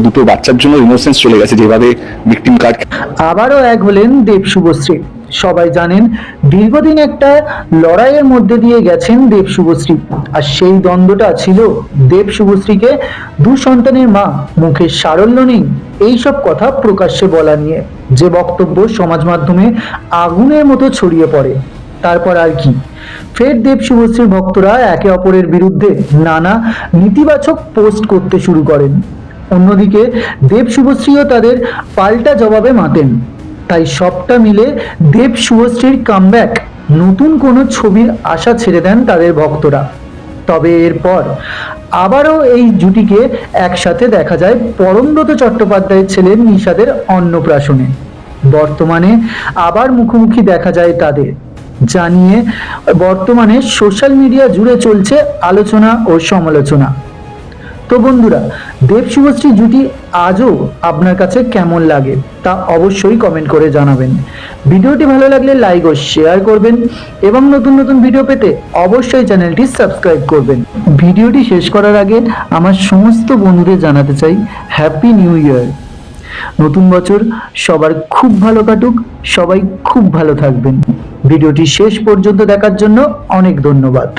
দুটো বাচ্চার জন্য ইনোসেন্স চলে গেছে যেভাবে ভিকটিম কার্ড। আবারও এক হলেন দেব শুভশ্রী। সবাই জানেন দীর্ঘদিন একটা লড়াইয়ের মধ্যে দিয়ে গেছেন দেব শুভশ্রী, আর সেই দ্বন্দ্বটা ছিল দেব শুভশ্রীকে দু সন্তানের মা, মুখের সারল্য নেই এইসব কথা প্রকাশ্যে বলা নিয়ে, যে বক্তব্য সমাজ মাধ্যমে আগুনের মতো ছড়িয়ে পড়ে। তারপর আর কি, ফের দেব শুভশ্রীর ভক্তরা একে অপরের বিরুদ্ধে নানা নেতিবাচক পোস্ট করতে শুরু করেন। অন্যদিকে দেব শুভশ্রীও তাদের পাল্টা জবাবে মাতেন। তাই সবটা মিলে দেব শুভশ্রীর কামব্যাক, নতুন কোনো ছবির আশা ছেড়ে দেন তাদের ভক্তরা। তবে এরপর আবারও এই জুটিকে একসাথে দেখা যায় পরমব্রত চট্টোপাধ্যায়ের ছেলে নিশাদের অন্নপ্রাশনে। বর্তমানে আবার মুখোমুখি দেখা যায় তাদের, জানিয়ে বর্তমানে সোশ্যাল মিডিয়া জুড়ে চলছে আলোচনা ও সমালোচনা। তো বন্ধুরা, দেব শুভশ্রী জুটি আজও আপনার কাছে কেমন লাগে তা অবশ্যই কমেন্ট করে জানাবেন। ভিডিওটি ভালো লাগলে লাইক ও শেয়ার করবেন এবং নতুন নতুন ভিডিও পেতে অবশ্যই চ্যানেলটি সাবস্ক্রাইব করবেন। ভিডিওটি শেষ করার আগে আমার সমস্ত বন্ধুদের জানাতে চাই হ্যাপি নিউ ইয়ার। নতুন বছর সবার খুব ভালো কাটুক, সবাই খুব ভালো থাকবেন। ভিডিওটি শেষ পর্যন্ত দেখার জন্য অনেক ধন্যবাদ।